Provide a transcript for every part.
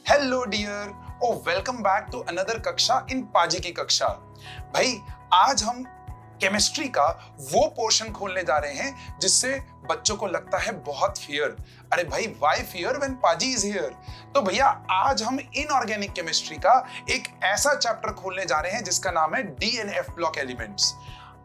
Hello dear, oh welcome back to another कक्षा in पाजी की कक्षा। भाई आज हम केमिस्ट्री का वो पोर्शन खोलने जा रहे हैं जिससे बच्चों को लगता है बहुत फियर। अरे भाई व्हाई फियर व्हेन पाजी इज हियर। तो भैया आज हम इनऑर्गेनिक केमिस्ट्री का एक ऐसा चैप्टर खोलने जा रहे हैं जिसका नाम है D and F block elements.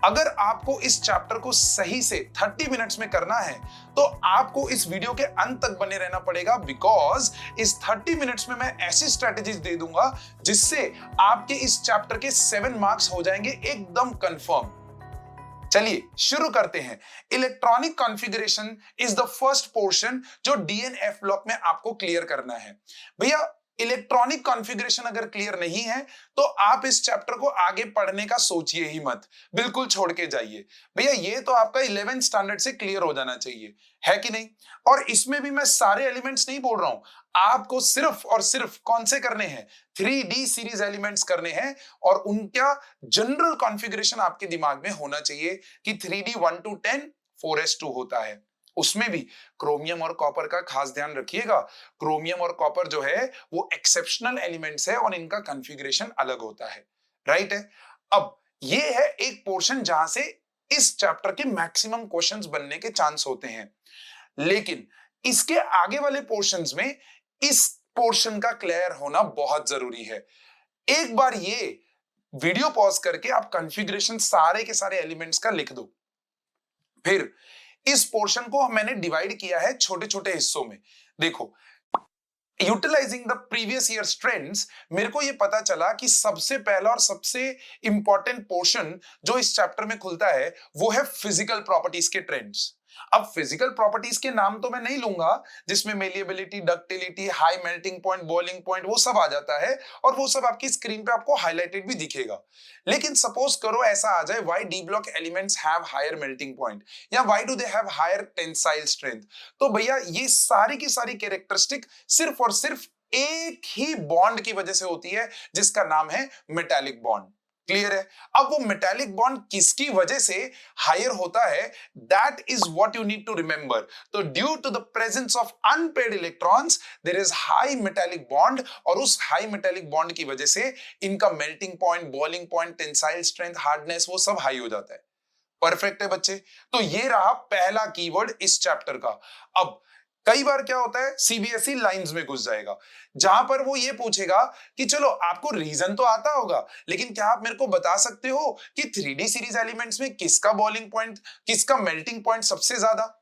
अगर आपको इस चैप्टर को सही से 30 मिनट्स में करना है तो आपको इस वीडियो के अंत तक बने रहना पड़ेगा, बिकॉज इस 30 मिनट्स में मैं ऐसी स्ट्रेटेजीज दे दूंगा जिससे आपके इस चैप्टर के 7 मार्क्स हो जाएंगे एकदम कंफर्म। चलिए शुरू करते हैं। Electronic configuration is the first portion जो डीएनएफ ब्लॉक में आपको क्लियर करना है। भैया इलेक्ट्रॉनिक कॉन्फ़िगरेशन अगर क्लियर नहीं है तो आप इस चैप्टर को आगे पढ़ने का सोचिए ही मत, बिल्कुल छोड़ के जाइए। भैया ये तो आपका 11th स्टैंडर्ड से क्लियर हो जाना चाहिए, है कि नहीं। और इसमें भी मैं सारे एलिमेंट्स नहीं बोल रहा हूं, आपको सिर्फ और सिर्फ कौन से करने हैं, 3D सीरीज एलिमेंट्स करने हैं। और उनका जनरल कॉन्फ़िगरेशन आपके दिमाग में होना चाहिए कि 3D 1 to 10 4s2 होता है। उसमें भी क्रोमियम और कॉपर का खास ध्यान रखिएगा। क्रोमियम और कॉपर जो है वो एक्सेप्शनल एलिमेंट्स है और इनका कॉन्फ़िगरेशन अलग होता है, राइट है। अब ये है एक पोर्शन जहां से इस चैप्टर के मैक्सिमम क्वेश्चंस बनने के चांस होते हैं, लेकिन इसके आगे वाले पोर्शंस में इस पोर्शन का क्लियर होना बहुत जरूरी है। एक बार ये वीडियो पॉज करके आप कॉन्फ़िगरेशन सारे के सारे एलिमेंट्स का लिख दो। फिर इस पोर्शन को मैंने डिवाइड किया है छोटे छोटे हिस्सों में। देखो, utilizing the previous years trends, मेरे को ये पता चला कि सबसे पहला और सबसे इंपॉर्टेंट पोर्शन जो इस चैप्टर में खुलता है वो है फिजिकल प्रॉपर्टीज के ट्रेंड्स। अब फिजिकल प्रॉपर्टीज के नाम तो मैं नहीं लूंगा जिसमें malleability, ductility, high melting point, boiling point वो सब आ जाता है और वो सब आपकी स्क्रीन पे आपको हाईलाइटेड भी दिखेगा। लेकिन सपोज करो ऐसा आ जाए, why D block elements have higher melting point या why do they have higher tensile strength. तो भैया ये सारी की सारी कैरेक्टरिस्टिक सिर्फ और सिर्फ एक ही बॉन्ड की वजह से होती है जिसका नाम है मेटालिक बॉन्ड। क्लियर है। अब वो मेटालिक बॉन्ड किसकी वजह से हायर होता है, that is what you need to remember. तो due to the presence of unpaired electrons there is high metallic bond, और उस हाई मेटालिक बॉन्ड की वजह से इनका melting point, boiling point, tensile strength, hardness वो सब हाई हो जाता है। परफेक्ट है बच्चे। तो ये रहा पहला कीवर्ड इस चैप्टर का। अब कई बार क्या होता है, सीबीएसई लाइंस में घुस जाएगा जहां पर वो ये पूछेगा कि चलो आपको रीजन तो आता होगा लेकिन क्या आप मेरे को बता सकते हो कि 3D सीरीज एलिमेंट्स में किसका बॉइलिंग पॉइंट, किसका मेल्टिंग पॉइंट सबसे ज्यादा।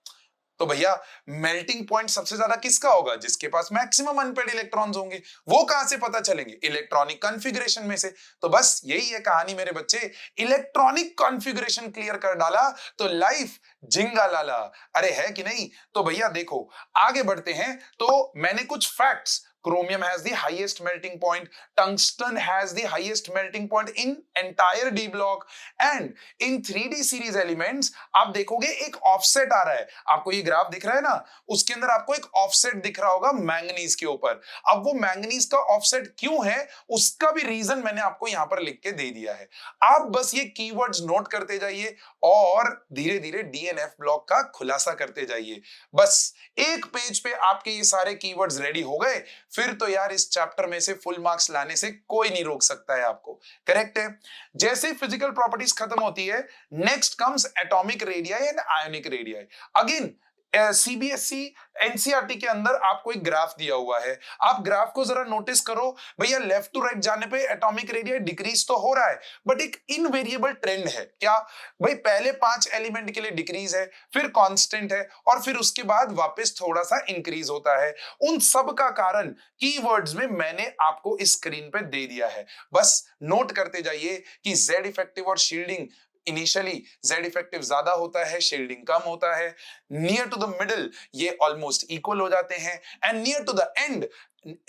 तो भैया मेल्टिंग पॉइंट सबसे ज्यादा किसका होगा, जिसके पास मैक्सिमम अनपेयर्ड इलेक्ट्रॉन्स होंगे। वो कहां से पता चलेंगे, इलेक्ट्रॉनिक कॉन्फ़िगरेशन में से। तो बस यही है कहानी मेरे बच्चे, इलेक्ट्रॉनिक कॉन्फ़िगरेशन क्लियर कर डाला तो लाइफ जिंगा लाला। अरे है कि नहीं। तो भैया देखो आगे बढ़ते हैं। तो मैंने कुछ facts, chromium has the highest melting point, tungsten has the highest melting point in entire D block, and in 3D series elements आप देखोगे एक ऑफसेट आ रहा है, आपको ये ग्राफ दिख रहा है ना, उसके अंदर आपको एक ऑफसेट दिख रहा होगा मैंगनीज के ऊपर। अब वो मैंगनीज का ऑफसेट क्यों है उसका भी रीजन मैंने आपको यहां पर लिख के दे दिया है। आप बस ये कीवर्ड्स नोट करते जाइए और धीरे धीरे डीएनएफ ब्लॉक का खुलासा करते जाइए। बस एक पेज पे आपके ये सारे कीवर्ड्स रेडी हो गए, फिर तो यार इस चैप्टर में से फुल मार्क्स लाने से कोई नहीं रोक सकता है आपको। करेक्ट है। जैसे फिजिकल प्रॉपर्टीज खत्म होती है, next comes atomic radii and ionic radii. Again CBSE NCERT के अंदर आपको एक ग्राफ दिया हुआ है, आप ग्राफ को जरा नोटिस करो। भैया लेफ्ट टू राइट जाने पे एटॉमिक रेडियाई डिक्रीज तो हो रहा है बट एक इनवेरिएबल ट्रेंड है। क्या भाई, पहले 5 एलिमेंट के लिए डिक्रीज है, फिर कांस्टेंट है और फिर उसके बाद वापस थोड़ा सा इंक्रीज होता है। उन सब का कारण कीवर्ड्स में मैंने आपको इस स्क्रीन पे दे दिया है। बस नोट करते जाइए कि जेड इफेक्टिव और शील्डिंग, इनिशियली जेड इफेक्टिव ज्यादा होता है, शील्डिंग कम होता है। नियर टू द मिडिल ये ऑलमोस्ट इक्वल हो जाते हैं, and near to the end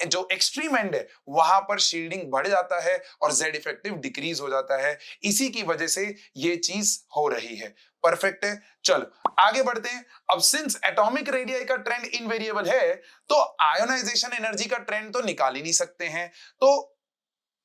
जो एक्सट्रीम एंड है वहां पर शील्डिंग बढ़ जाता है और जेड इफेक्टिव डिक्रीज हो जाता है। इसी की वजह से ये चीज हो रही है। परफेक्ट है। चलो आगे बढ़ते हैं। अब सिंस एटॉमिक रेडियाई का ट्रेंड इनवेरिएबल है तो आयोनाइजेशन एनर्जी का ट्रेंड तो निकाल ही नहीं सकते हैं। तो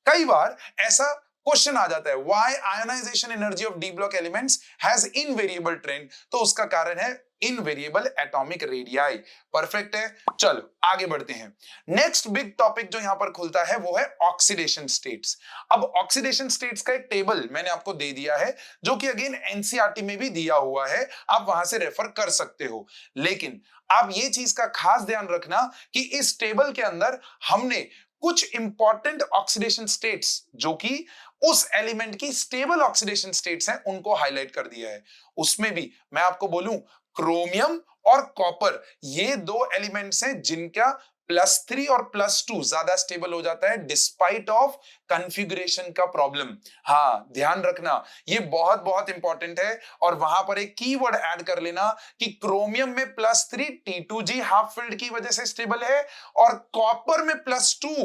कई बार ऐसा क्वेश्चन आ जाता है why ionization energy of d block elements has invariable trend, तो उसका कारण है इनवेरिएबल एटॉमिक रेडियाई। परफेक्ट है। चलो आगे बढ़ते हैं। नेक्स्ट बिग टॉपिक जो यहां पर खुलता है वो है ऑक्सीडेशन स्टेट्स। अब ऑक्सीडेशन स्टेट्स का एक टेबल मैंने आपको दे दिया है जो कि अगेन एनसीईआरटी में भी दिया हुआ है, आप वहां से रेफर कर सकते हो। लेकिन आप ये चीज का खास ध्यान रखना कि इस टेबल के अंदर हमने कुछ इंपॉर्टेंट ऑक्सीडेशन स्टेट्स जो कि उस एलिमेंट की स्टेबल ऑक्सीडेशन स्टेट्स हैं उनको हाईलाइट कर दिया है। उसमें भी मैं आपको बोलूं क्रोमियम और कॉपर ये दो एलिमेंट्स हैं जिनका +3 और +2 ज्यादा स्टेबल हो जाता है डिस्पाइट ऑफ कॉन्फ़िगरेशन का प्रॉब्लम। हाँ ध्यान रखना ये बहुत बहुत इंपॉर्टेंट है और वहां पर एक कीवर्ड ऐड कर लेना कि क्रोमियम में +3 T2G हाफ फील्ड की वजह से स्टेबल है और कॉपर में +2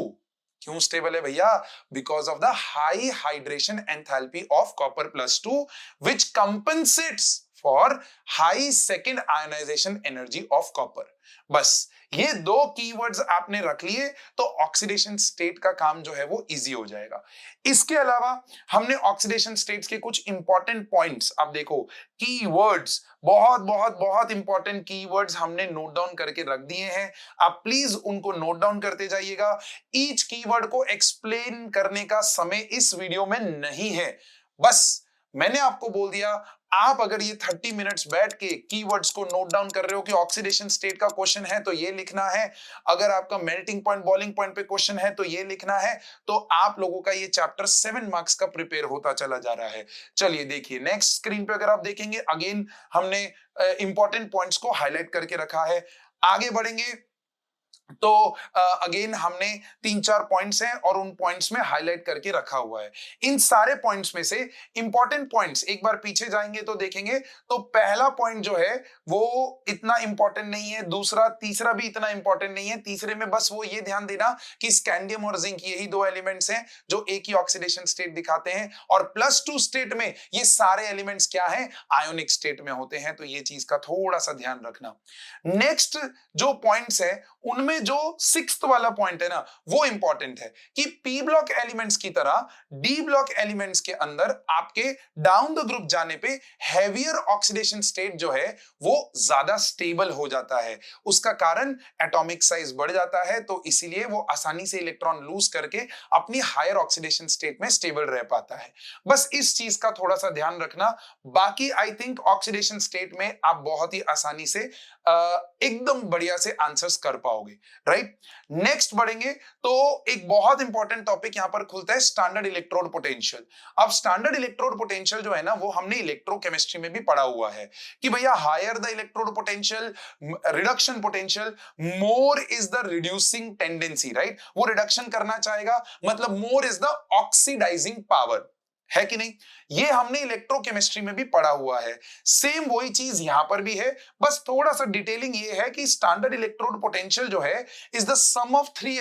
क्यों स्टेबल है भैया? Because of the high hydration enthalpy of copper +2 which compensates for high second ionization energy of copper. बस ये दो कीवर्ड्स आपने रख लिए तो ऑक्सीडेशन स्टेट का काम जो है वो इजी हो जाएगा। इसके अलावा हमने ऑक्सीडेशन स्टेट्स के कुछ इंपॉर्टेंट पॉइंट्स, आप देखो कीवर्ड्स, बहुत बहुत बहुत इंपॉर्टेंट कीवर्ड्स हमने नोट डाउन करके रख दिए हैं। आप प्लीज उनको नोट डाउन करते जाइएगा। ईच कीवर्ड को एक्सप्लेन करने का समय इस वीडियो में नहीं है, बस मैंने आपको बोल दिया आप अगर ये 30 मिनट्स बैठ के कीवर्ड्स को नोट डाउन कर रहे हो कि ऑक्सीडेशन स्टेट का क्वेश्चन है तो ये लिखना है, अगर आपका मेल्टिंग पॉइंट बॉइलिंग पॉइंट पे क्वेश्चन है तो ये लिखना है, तो आप लोगों का ये चैप्टर 7 मार्क्स का प्रिपेयर होता चला जा रहा है। चलिए देखिए नेक्स्ट स्क्रीन पे अगर आप देखेंगे अगेन हमने इंपॉर्टेंट पॉइंट्स को हाईलाइट करके रखा है। आगे बढ़ेंगे तो अगेन हमने 3-4 पॉइंट्स हैं और उन पॉइंट्स में हाईलाइट करके रखा हुआ है। इन सारे पॉइंट्स में से इंपॉर्टेंट पॉइंट्स एक बार पीछे जाएंगे तो देखेंगे तो पहला पॉइंट जो है वो इतना इंपॉर्टेंट नहीं है, दूसरा तीसरा भी इतना इंपॉर्टेंट नहीं है। तीसरे में बस वो ये ध्यान देना कि स्कैंडियम और जिंक यही दो एलिमेंट्स हैं जो एक ही ऑक्सीडेशन स्टेट दिखाते हैं और +2 स्टेट में ये सारे एलिमेंट्स क्या हैं? आयोनिक स्टेट में होते हैं। तो ये चीज का थोड़ा सा ध्यान रखना। नेक्स्ट जो पॉइंट्स है उनमें जो 6th वाला पॉइंट है ना वो इंपॉर्टेंट है कि पी ब्लॉक एलिमेंट्स की तरह डी ब्लॉक एलिमेंट्स के अंदर आपके डाउन द ग्रुप जाने पे हैवियर ऑक्सीडेशन स्टेट जो है वो ज्यादा स्टेबल हो जाता है। उसका कारण एटॉमिक साइज बढ़ जाता है तो इसीलिए वो आसानी से इलेक्ट्रॉन लूज करके अपनी हायर ऑक्सीडेशन स्टेट में स्टेबल रह पाता है। बस इस चीज का थोड़ा सा ध्यान रखना। बाकी आई थिंक ऑक्सीडेशन स्टेट में आप बहुत ही आसानी से एकदम बढ़िया से आंसर्स कर पाओगे, राइट। नेक्स्ट बढ़ेंगे तो एक बहुत इंपॉर्टेंट टॉपिक यहां पर खुलता है स्टैंडर्ड इलेक्ट्रोड पोटेंशियल। अब स्टैंडर्ड इलेक्ट्रोड पोटेंशियल जो है ना वो हमने इलेक्ट्रोकेमिस्ट्री में भी पढ़ा हुआ है कि भैया higher the electrode potential reduction potential more is the reducing tendency, right. वो रिडक्शन करना चाहेगा मतलब more is the oxidizing power, है कि नहीं? ये हमने इलेक्ट्रोकेमिस्ट्री में भी पढ़ा हुआ है। सेम वही चीज यहां पर भी है, बस थोड़ा सा डिटेलिंग ये है कि स्टैंडर्ड इलेक्ट्रोड पोटेंशियल जो है is the sum of 3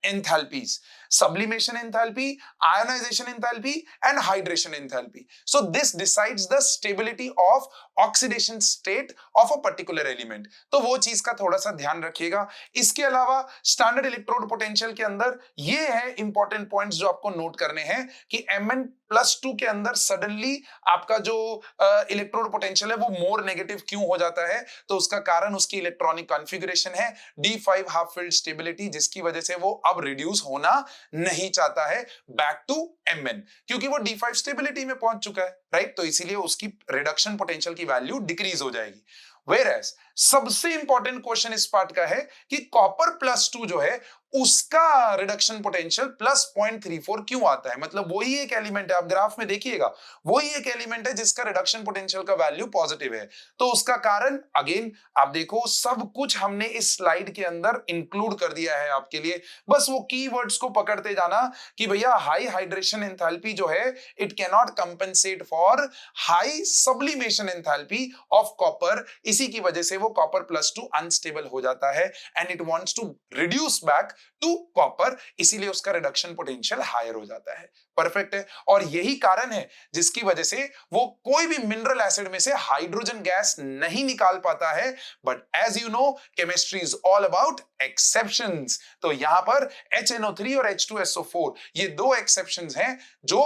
enthalpies: sublimation enthalpy, ionization enthalpy and hydration enthalpy. So this decides the stability of oxidation state of a particular element. तो वो चीज का थोड़ा सा ध्यान रखिएगा। इसके अलावा स्टैंडर्ड इलेक्ट्रोड पोटेंशियल के अंदर ये है इंपॉर्टेंट पॉइंट्स जो आपको नोट करने हैं कि Mn+2 के अंदर सडनली आपका जो इलेक्ट्रोड पोटेंशियल है वो मोर नेगेटिव क्यों हो जाता है? तो उसका कारण उसकी इलेक्ट्रॉनिक कॉन्फ़िगरेशन है D5 हाफ फील्ड स्टेबिलिटी, जिसकी वजह से वो अब रिड्यूस होना नहीं चाहता है बैक टू Mn, क्योंकि वो D5 स्टेबिलिटी में पहुंच चुका है, राइट। तो इसीलिए उसकी रिडक्शन पोटेंशियल की वैल्यू डिक्रीज हो जाएगी। Whereas सबसे इंपॉर्टेंट क्वेश्चन इस पार्ट का है कि कॉपर +2 जो है उसका रिडक्शन पोटेंशियल +0.34 क्यों आता है? मतलब वही एक एलिमेंट है, आप ग्राफ में देखिएगा, वही एक एलिमेंट है जिसका रिडक्शन पोटेंशियल का वैल्यू पॉजिटिव है। तो उसका कारण अगेन आप देखो सब कुछ हमने इस स्लाइड के अंदर इंक्लूड कर दिया है आपके लिए। बस वो कीवर्ड्स को पकड़ते जाना कि भैया हाई हाइड्रेशन एंथैल्पी जो है it can not compensate for high sublimation enthalpy of copper, इसी की वजह से वो कॉपर +2 अनस्टेबल हो जाता है and it wants to reduce back to copper, इसीलिए उसका रिडक्शन पोटेंशियल हायर हो जाता है। परफेक्ट है। और यही कारण है जिसकी वजह से वो कोई भी मिनरल एसिड में से हाइड्रोजन गैस नहीं निकाल पाता है। But as you know chemistry is all about exceptions. तो यहां पर HNO3 और H2SO4 ये दो एक्सेप्शंस हैं जो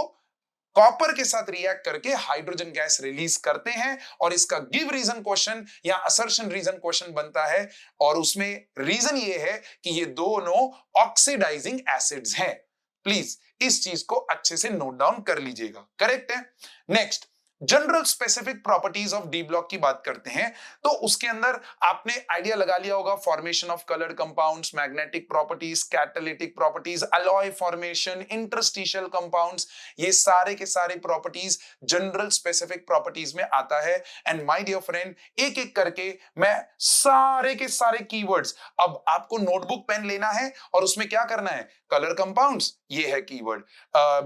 कॉपर के साथ रिएक्ट करके हाइड्रोजन गैस रिलीज करते हैं और इसका गिव रीजन क्वेश्चन या असर्शन रीजन क्वेश्चन बनता है और उसमें रीजन ये है कि ये दोनों ऑक्सीडाइजिंग एसिड्स हैं। प्लीज इस चीज को अच्छे से नोट डाउन कर लीजिएगा। करेक्ट है। Next, general specific properties of d block की बात करते हैं तो उसके अंदर आपने आइडिया लगा लिया होगा, formation of coloured compounds, magnetic properties, catalytic properties, alloy formation, interstitial compounds, ये सारे के सारे प्रॉपर्टीज जनरल स्पेसिफिक प्रॉपर्टीज में आता है। एंड माय डियर फ्रेंड, एक एक करके मैं सारे के सारे कीवर्ड्स, अब आपको नोटबुक पेन लेना है और उसमें क्या करना है, कलर कंपाउंड्स ये है कीवर्ड,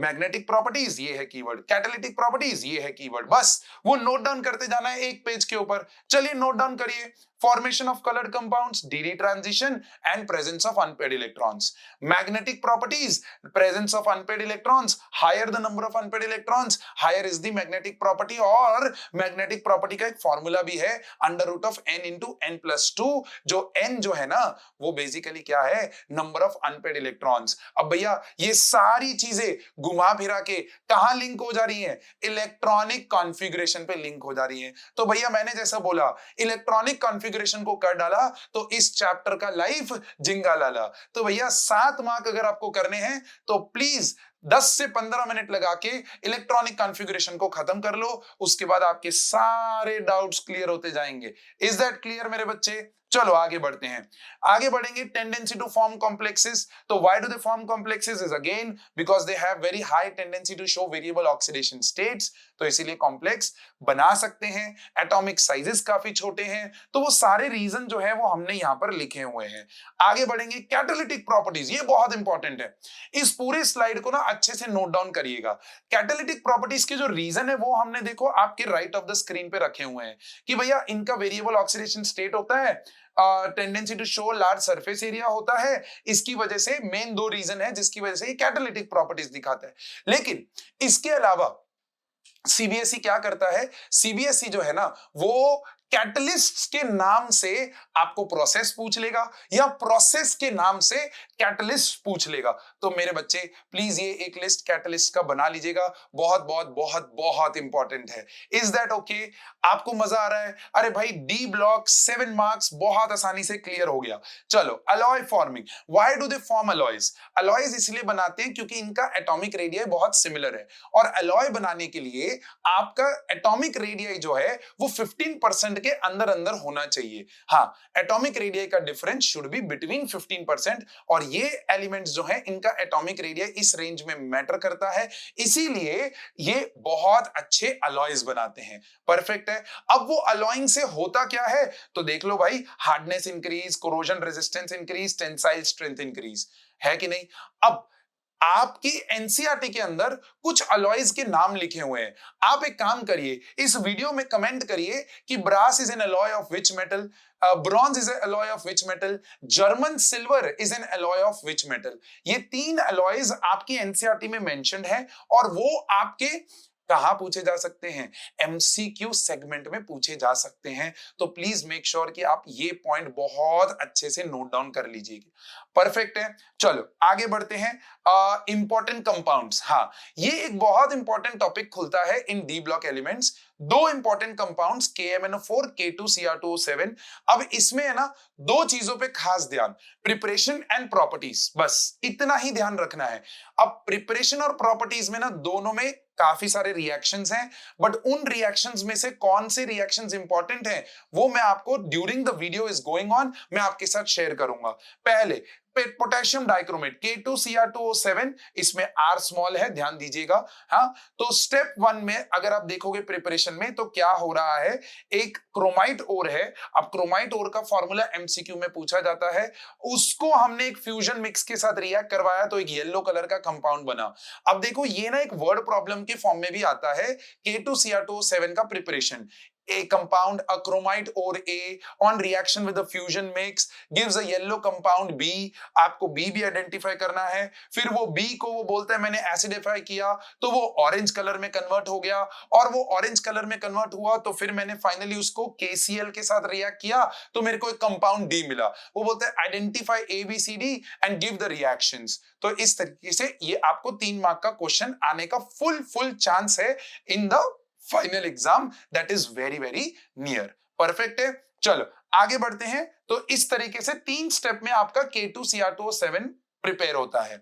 मैग्नेटिक प्रॉपर्टीज ये है कीवर्ड, कैटालिटिक प्रॉपर्टीज ये है कीवर्ड, बस वो नोट डाउन करते जाना है एक पेज के ऊपर। चलिए नोट डाउन करिए। Formation of coloured compounds, d transition and presence of unpaired electrons. Magnetic properties, presence of unpaired electrons, higher the number of unpaired electrons higher is the magnetic property. और magnetic property का एक formula भी है, under root of n into n+2, जो n जो है ना वो बेसिकली क्या है, नंबर ऑफ अनपेड इलेक्ट्रॉन्स। अब भैया ये सारी चीजें घुमा फिरा के कहां लिंक हो जा रही है, इलेक्ट्रॉनिक कॉन्फ़िगरेशन पे लिंक हो जा रही है। तो भैया मैंने जैसा बोला इलेक्ट्रॉनिक कॉन्फ़िगरेशन को कर डाला तो इस चैप्टर का लाइफ जिंगा लाला। तो भैया 7 मार्क अगर आपको करने हैं तो प्लीज 10 से 15 मिनट लगा के इलेक्ट्रॉनिक कॉन्फ़िगरेशन को खत्म कर लो, उसके बाद आपके सारे डाउट्स क्लियर होते जाएंगे। इज दैट क्लियर मेरे बच्चे? चलो आगे बढ़ते हैं। आगे बढ़ेंगे, टेंडेंसी टू फॉर्म कॉम्प्लेक्सेस। तो why do they form complexes? Is again because they have very high tendency to show variable oxidation states, तो इसीलिए कॉम्प्लेक्स बना सकते हैं। एटॉमिक साइजेस काफी छोटे हैं, तो वो सारे रीजन जो है वो हमने यहां पर लिखे हुए हैं। आगे बढ़ेंगे, कैटालिटिक प्रॉपर्टीज, ये बहुत इंपॉर्टेंट है, इस पूरे स्लाइड को ना अच्छे से नोट डाउन करिएगा। कैटालिटिक प्रॉपर्टीज के जो रीजन है वो हमने देखो आपके राइट ऑफ द स्क्रीन पे रखे हुए हैं कि भैया इनका वेरिएबल ऑक्सीडेशन स्टेट होता है, tendency to show large surface area होता है। इसकी वजह से मेन 2 रीजन है जिसकी वजह से ये कैटालिटिक प्रॉपर्टीज दिखाता है। लेकिन इसके अलावा सीबीएसई क्या करता है, सीबीएसई जो है ना वो कैटलिस्ट्स के नाम से आपको प्रोसेस पूछ लेगा या प्रोसेस के नाम से कैटलिस्ट पूछ लेगा। तो मेरे बच्चे प्लीज ये एक लिस्ट कैटलिस्ट का बना लीजिएगा, बहुत बहुत बहुत बहुत इंपॉर्टेंट है। Is that okay? आपको मजा आ रहा है? अरे भाई डी ब्लॉक 7 मार्क्स बहुत आसानी से क्लियर हो गया। चलो, alloy forming, why do they form alloys? Alloys इसलिए बनाते हैं क्योंकि इनका एटॉमिक रेडियस बहुत सिमिलर है और अलॉय बनाने के लिए आपका एटॉमिक रेडियस जो है वो 15% के अंदर अंदर होना चाहिए। हाँ, एटॉमिक रेडियस का डिफरेंस शुड बी बिटवीन 15%, और ये एलिमेंट्स जो हैं इनका एटॉमिक रेडियस इस रेंज में मैटर करता है, इसीलिए ये बहुत अच्छे अलॉयज बनाते हैं। परफेक्ट है। अब वो अलॉइंग से होता क्या है तो देख लो भाई, hardness increase, corrosion resistance increase, tensile strength increase, है कि नहीं? अब आपकी एनसीईआरटी के अंदर कुछ अलॉयज के नाम लिखे हुए हैं, आप एक काम करिए, इस वीडियो में कमेंट करिए कि brass is an alloy of which metal, bronze is an alloy of which metal, German silver is an alloy of which metal. ये 3 अलॉयज आपकी एनसीईआरटी में मेंशन्ड है और वो आपके कहां पूछे जा सकते हैं, एमसीक्यू सेगमेंट में पूछे जा सकते हैं। तो प्लीज मेक श्योर कि आप ये पॉइंट बहुत अच्छे से नोट डाउन कर लीजिएगा। परफेक्ट है। चलो आगे बढ़ते हैं। इंपॉर्टेंट कंपाउंड्स, हाँ ये एक बहुत इंपॉर्टेंट टॉपिक खुलता है in D block elements. 2 important compounds KMnO4, K2Cr2O7। अब इसमें है ना 2 चीजों पे खास ध्यान, प्रिपरेशन एंड प्रॉपर्टीज, बस इतना ही ध्यान रखना है। अब प्रिपरेशन और प्रॉपर्टीज में ना दोनों में काफी सारे रिएक्शंस हैं, बट उन रिएक्शंस में से कौन से रिएक्शंस इंपॉर्टेंट हैं वो मैं आपको during the video is going on मैं आपके साथ शेयर करूंगा। पहले पोटेशियम डाइक्रोमेट K2Cr2O7, इसमें R स्मॉल है, ध्यान दीजिएगा। हाँ, तो स्टेप 1 में अगर आप देखोगे प्रिपरेशन में तो क्या हो रहा है, एक क्रोमाइट ओर है। अब क्रोमाइट ओर का फॉर्मूला एमसीक्यू में पूछा जाता है, उसको हमने एक फ्यूजन मिक्स के साथ रिएक्ट करवाया तो एक येलो कलर का कंपाउंड बना। अब देखो ये ना एक वर्ड प्रॉब्लम के फॉर्म में भी आता है, K2Cr2O7 का preparation. a compound acromite or A on reaction with the fusion mix gives a yellow compound B, आपको B भी आइडेंटिफाई करना है। फिर वो B को वो बोलता है मैंने एसिडिफाई किया तो वो ऑरेंज कलर में कन्वर्ट हो गया, और वो ऑरेंज कलर में कन्वर्ट हुआ तो फिर मैंने फाइनली उसको KCl के साथ रिएक्ट किया तो मेरे को एक कंपाउंड D मिला। वो बोलता है identify ABCD and give the reactions. तो इस तरीके से ये आपको 3 मार्क का क्वेश्चन आने का फुल चांस है in the final exam, that is very very near. Perfect है। चलो आगे बढ़ते हैं। तो इस तरीके से 3 स्टेप में आपका K2Cr2O7 प्रिपेयर होता है।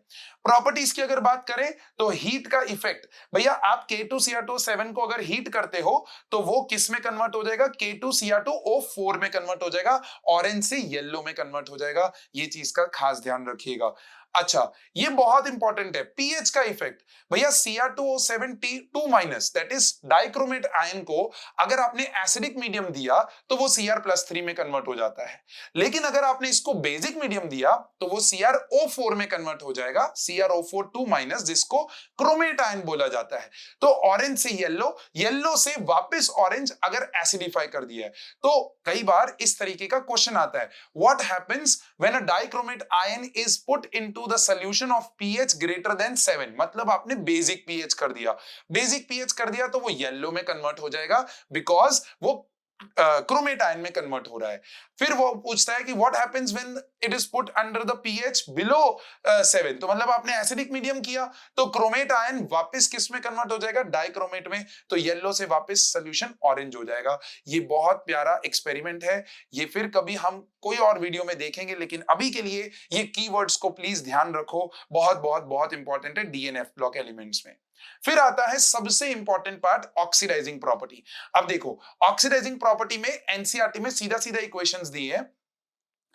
प्रॉपर्टीज की अगर बात करें तो हीट का इफेक्ट, भैया आप K2Cr2O7 को अगर हीट करते हो तो वो किस में कन्वर्ट हो जाएगा, K2Cr2O4 में कन्वर्ट हो जाएगा, ऑरेंज से येलो में कन्वर्ट हो जाएगा। ये चीज का खास ध्यान रखिएगा। अच्छा ये बहुत इंपॉर्टेंट है, पीएच का इफेक्ट। भैया Cr2O7 that is dichromate ion को अगर आपने एसिडिक मीडियम दिया तो वो Cr+3 में कन्वर्ट हो जाता है, लेकिन अगर आपने इसको बेसिक मीडियम दिया तो वो CrO4 में कन्वर्ट हो जाएगा, CrO4 जिसको क्रोमेट आयन बोला जाता है। तो ऑरेंज से येलो, येलो से वापस ऑरेंज अगर एसिडिफाई कर दिया है तो कई बार इस तरीके का क्वेश्चन आता है, what happens when a dichromate ion is put into the solution of pH greater than 7, मतलब आपने बेसिक pH कर दिया, बेसिक pH कर दिया तो वो येलो में कन्वर्ट हो जाएगा बिकॉज वो क्रोमेट आयन में कन्वर्ट हो रहा है। फिर वो पूछता है कि what happens when it is put under the pH below 7, तो मतलब आपने एसिडिक मीडियम किया तो क्रोमेट आयन वापस किस में कन्वर्ट हो जाएगा, डाइक्रोमेट में, तो येलो से वापस सॉल्यूशन ऑरेंज हो जाएगा। ये बहुत प्यारा एक्सपेरिमेंट है, ये फिर कभी हम कोई और वीडियो में देखेंगे, लेकिन अभी के लिए ये कीवर्ड्स को प्लीज ध्यान रखो, बहुत बहुत बहुत इंपॉर्टेंट है डीएनएफ ब्लॉक एलिमेंट्स में। फिर आता है सबसे इंपॉर्टेंट पार्ट, ऑक्सीडाइजिंग प्रॉपर्टी। अब देखो ऑक्सीडाइजिंग प्रॉपर्टी में एनसीईआरटी में सीधा सीधा इक्वेशंस दी है।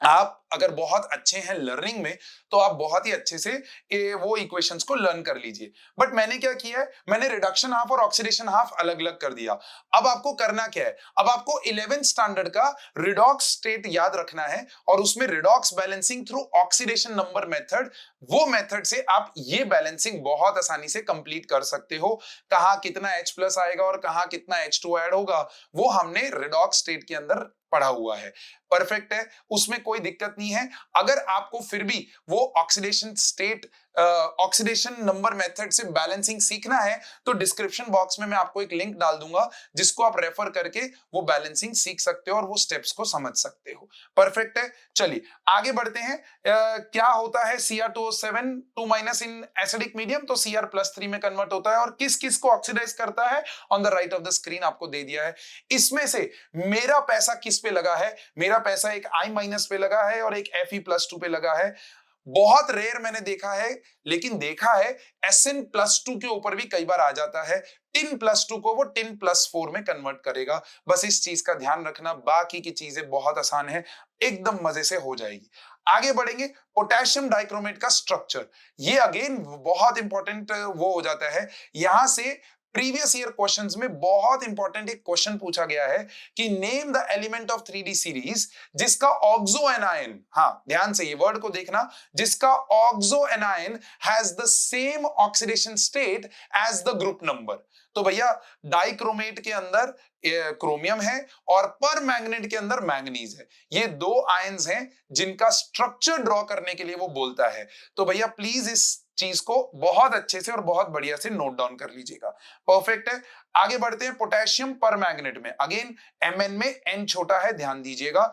आप अगर बहुत अच्छे हैं लर्निंग में तो आप बहुत ही अच्छे से वो इक्वेशंस को लर्न कर लीजिए, बट मैंने क्या किया है, मैंने रिडक्शन हाफ और ऑक्सीडेशन हाफ अलग अलग कर दिया। अब आपको करना क्या है, अब आपको 11th स्टैंडर्ड का रिडॉक्स स्टेट याद रखना है और उसमें redox balancing through oxidation number method, वो मेथड से आप ये बैलेंसिंग बहुत आसानी से कंप्लीट कर सकते हो। कहां कितना H+ आएगा और कहां कितना H2 ऐड होगा वो हमने रिडॉक्स स्टेट के अंदर पढ़ा हुआ है। परफेक्ट है, उसमें कोई दिक्कत नहीं है। अगर आपको फिर भी वो oxidation state oxidation number method से बैलेंसिंग सीखना है तो डिस्क्रिप्शन बॉक्स में मैं आपको एक लिंक डाल दूंगा जिसको आप रेफर करके वो बैलेंसिंग सीख सकते हो और वो स्टेप्स को समझ सकते हो। परफेक्ट है, चलिए आगे बढ़ते हैं। क्या होता है Cr2O7 2- इन एसिडिक मीडियम, तो Cr+3 में कन्वर्ट होता है और किस किस को ऑक्सीडाइज करता है, on the right of the screen आपको दे दिया है। इसमें से मेरा पैसा किस पे लगा है, मेरा पैसा एक I- पे लगा है और एक Fe+2 पे लगा है। बहुत रेयर मैंने देखा है, लेकिन देखा है Sn+2 के ऊपर भी कई बार आ जाता है। Tin+2 को वो Tin+4 में कन्वर्ट करेगा। बस इस चीज का ध्यान रखना, बाकी की चीजें बहुत आसान है, एकदम मजे से हो जाएगी। आगे बढ़ेंगे, पोटेशियम डाइक्रोमेट का स्ट्रक्चर, ये अगेन बहुत इंपॉर्टेंट वो हो जाता है। यहां से प्रीवियस ईयर क्वेश्चंस में बहुत इंपॉर्टेंट एक क्वेश्चन पूछा गया है कि name the element of 3D series जिसका ऑक्सो एनायन, हाँ ध्यान से ये वर्ड को देखना, जिसका oxo anion has the same oxidation state as the group number. तो भैया डाइक्रोमेट के अंदर क्रोमियम है और पर मैग्नेट के अंदर मैंगनीज है। ये दो आयंस हैं जिनका स्ट्रक्चर ड्रॉ करने के लिए वो बोलता है। तो भैया प्लीज इस चीज को बहुत अच्छे से और बहुत बढ़िया से नोट डाउन कर लीजिएगा। परफेक्ट है, आगे बढ़ते हैं। पोटेशियम पर मैग्नेट में अगेन Mn में n छोटा है, ध्यान दीजिएगा।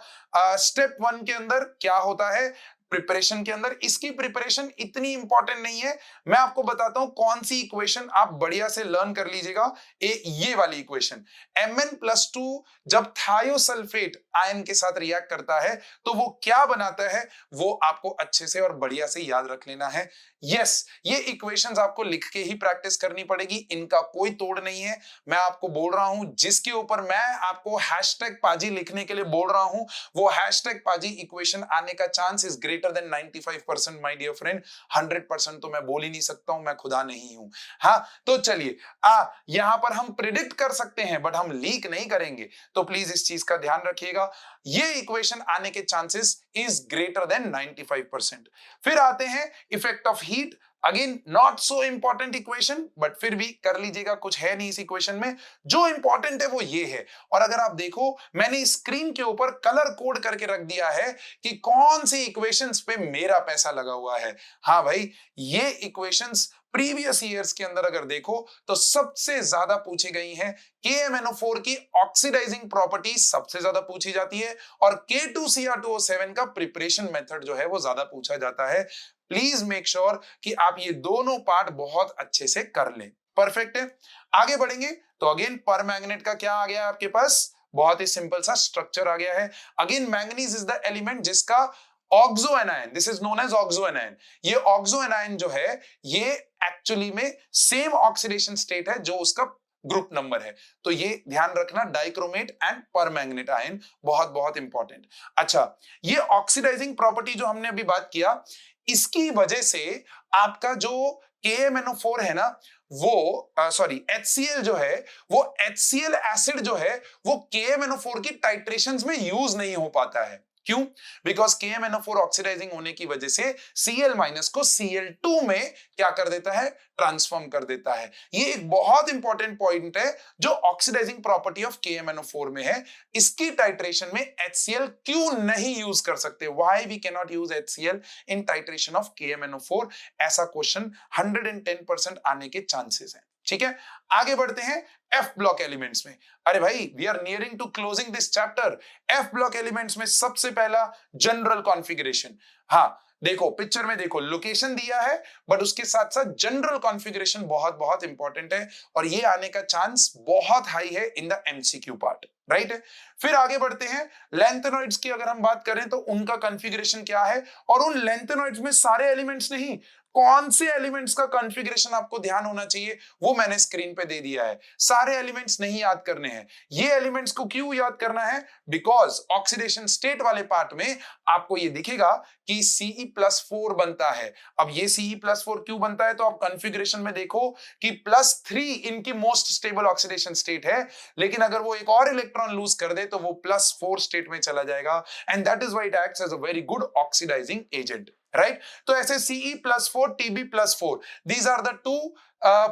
स्टेप 1 के अंदर क्या होता है, प्रिपरेशन के अंदर, इसकी प्रिपरेशन इतनी इंपॉर्टेंट नहीं है, मैं आपको बताता हूं कौन सी इक्वेशन आप बढ़िया से लर्न कर लीजिएगा। ये वाली इक्वेशन, Mn+2 जब थायोसल्फेट आयन के साथ रिएक्ट करता है तो वो क्या बनाता है, वो आपको अच्छे से और बढ़िया से याद रख लेना है। यस, ये इक्वेशंस आपको लिख के ही प्रैक्टिस करनी पड़ेगी, इनका कोई तोड़ नहीं है। मैं आपको बोल रहा हूं, जिसके ऊपर मैं आपको हैशटैग पाजी लिखने के लिए बोल रहा हूं, वो हैशटैग पाजी इक्वेशन आने का chance is greater than 95% my dear friend. 100% तो मैं बोल ही नहीं सकता हूं, मैं खुदा नहीं हूं। हाँ तो चलिए, यहां पर हम प्रिडिक्ट कर सकते हैं बट हम लीक नहीं करेंगे, तो प्लीज इस चीज का ध्यान रखिएगा। ये इक्वेशन आने के चांसेस इज ग्रेटर देन 95%। फिर आते हैं effect of heat. Again not so important equation, but फिर भी कर लीजिएगा, कुछ है नहीं इस इक्वेशन में। जो इंपॉर्टेंट है वो ये है, और अगर आप देखो मैंने स्क्रीन के ऊपर कलर कोड करके रख दिया है कि कौन सी इक्वेशंस पे मेरा पैसा लगा हुआ है। हाँ भाई, ये इक्वेशंस प्रीवियस ईयर्स के अंदर अगर देखो तो सबसे ज्यादा पूछी गई हैं। KMnO4 की ऑक्सीडाइजिंग प्रॉपर्टी सबसे ज्यादा पूछी जाती है, और K2Cr2O7 का प्रिपरेशन मेथड जो है वो ज्यादा पूछा जाता है। प्लीज मेक श्योर कि आप ये दोनों पार्ट बहुत अच्छे से कर लें। परफेक्ट है। आगे बढ़ेंगे तो अगेन पर मैग्नेट का क्या आ गया आपके पास, बहुत ही सिंपल सा स्ट्रक्चर आ गया है। Again manganese is the element जिसका oxo anion, this is known as oxo anion. ये ऑक्सो एनायन जो है ये एक्चुअली में सेम ऑक्सीडेशन स्टेट है जो उसका ग्रुप नंबर है, तो ये ध्यान रखना, डाइक्रोमेट एंड परमैंगनेट आयन, बहुत बहुत इंपॉर्टेंट। अच्छा, ये ऑक्सीडाइजिंग प्रॉपर्टी जो हमने अभी बात किया, इसकी वजह से आपका जो KMnO4 है ना, वो HCl जो है, वो HCl एसिड जो है वो KMnO4 की टाइट्रेशंस में यूज नहीं हो पाता है। क्यों? बिकॉज KMnO4 ऑक्सीडाइजिंग होने की वजह से Cl- को Cl2 में क्या कर देता है, ट्रांसफॉर्म कर देता है। ये एक बहुत इंपॉर्टेंट पॉइंट है जो ऑक्सीडाइजिंग प्रॉपर्टी ऑफ KMnO4 में है। इसकी टाइट्रेशन में HCl क्यों नहीं यूज कर सकते, why we can not use HCl in titration of KMnO4, ऐसा क्वेश्चन 110% आने के चांसेस हैं। ठीक है, आगे बढ़ते हैं एफ ब्लॉक एलिमेंट्स में। अरे भाई, we are nearing to closing this chapter. F block elements में सबसे पहला जनरल कॉन्फ़िगरेशन। हाँ देखो, पिक्चर में देखो, लोकेशन दिया है बट उसके साथ साथ जनरल कॉन्फ़िगरेशन बहुत बहुत इंपॉर्टेंट है, और ये आने का चांस बहुत हाई है in the MCQ part, right. फिर आगे बढ़ते हैं, लेंथेनॉइड्स की अगर हम बात करें तो उनका कॉन्फ़िगरेशन क्या है, और उन लेंथेनॉइड्स में सारे एलिमेंट्स नहीं, कौन से एलिमेंट्स का कॉन्फ़िगरेशन आपको ध्यान होना चाहिए वो मैंने स्क्रीन पे दे दिया है। सारे एलिमेंट्स नहीं याद करने हैं। ये एलिमेंट्स को क्यों याद करना है, बिकॉज ऑक्सीडेशन स्टेट वाले पार्ट में आपको ये दिखेगा कि Ce+4 बनता है। अब ये Ce+4 क्यों बनता है, तो आप कॉन्फ़िगरेशन में देखो कि +3 इनकी मोस्ट स्टेबल ऑक्सीडेशन स्टेट है, लेकिन अगर वो एक और इलेक्ट्रॉन लूज कर दे तो वो +4 स्टेट में चला जाएगा, and that is why it acts as a very good oxidizing agent, right. तो ऐसे Ce+4, Tb+4, these are the two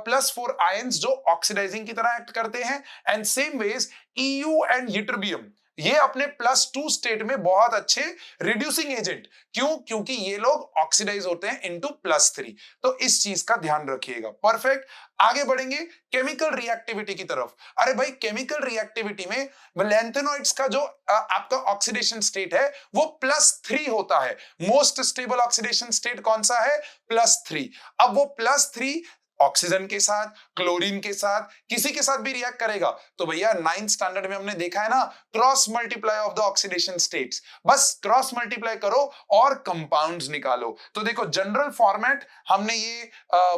+4 ions जो ऑक्सीडाइजिंग की तरह एक्ट करते हैं, and same ways Eu and ytterbium ये अपने +2 स्टेट में बहुत अच्छे रिड्यूसिंग एजेंट, क्यों, क्योंकि ये लोग ऑक्सीडाइज होते हैं इनटू +3, तो इस चीज का ध्यान रखिएगा। परफेक्ट। आगे बढ़ेंगे केमिकल रिएक्टिविटी की तरफ। अरे भाई, केमिकल रिएक्टिविटी में लेंथेनॉइड्स का जो आपका ऑक्सीडेशन स्टेट है वो +3 होता है। मोस्ट स्टेबल ऑक्सीडेशन स्टेट कौन सा है, +3। अब वो +3 ऑक्सीजन के साथ, क्लोरीन के साथ, किसी के साथ भी रिएक्ट करेगा, तो भैया 9th स्टैंडर्ड में हमने देखा है ना, cross multiply of the oxidation states, बस क्रॉस मल्टीप्लाई करो और कंपाउंड्स निकालो। तो देखो, जनरल फॉर्मेट हमने ये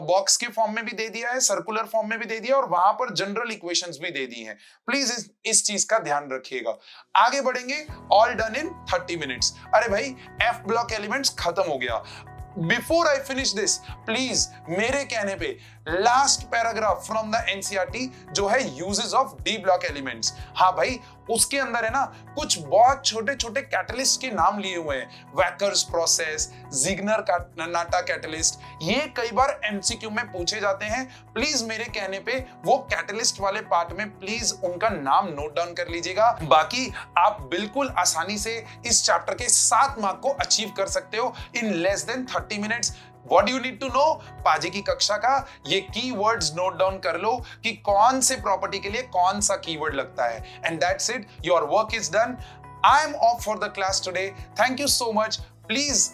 बॉक्स के फॉर्म में भी दे दिया है, सर्कुलर फॉर्म में भी दे दिया, और वहां पर जनरल इक्वेशंस भी दे दी हैं। प्लीज इस चीज का ध्यान रखिएगा। आगे बढ़ेंगे, ऑल डन इन 30 मिनट्स। अरे भाई, एफ ब्लॉक एलिमेंट्स खत्म हो गया। Before I finish this, please मेरे कहने पे last paragraph from the NCERT जो है uses of d block elements. हाँ भाई, उसके अंदर है ना कुछ बहुत छोटे छोटे कैटलिस्ट के नाम लिए हुए हैं, वैकर्स प्रोसेस, जिग्नर नाटा कैटलिस्ट, ये कई बार एमसीक्यू में पूछे जाते हैं। प्लीज मेरे कहने पे वो कैटलिस्ट वाले पार्ट में प्लीज उनका नाम नोट डाउन कर लीजिएगा। बाकी आप बिल्कुल आसानी से इस चैप्टर के 7 मार्क को अचीव कर सकते हो in less than 30 minutes. What do you need to know? पाजी की कक्षा का ये कीवर्ड्स नोट डाउन कर लो कि कौन से प्रॉपर्टी के लिए कौन सा कीवर्ड लगता है, and that's it, your work is done. I am of for the class today. Thank you so much. Please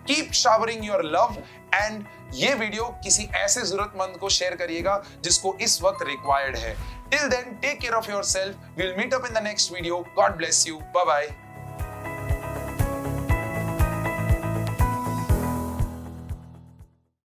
keep showering your love, and ये वीडियो किसी ऐसे जरूरतमंद को शेयर करिएगा जिसको इस वक्त रिक्वायर्ड है। Till then, take care of yourself. We will meet up in the next video. God bless you. Bye bye.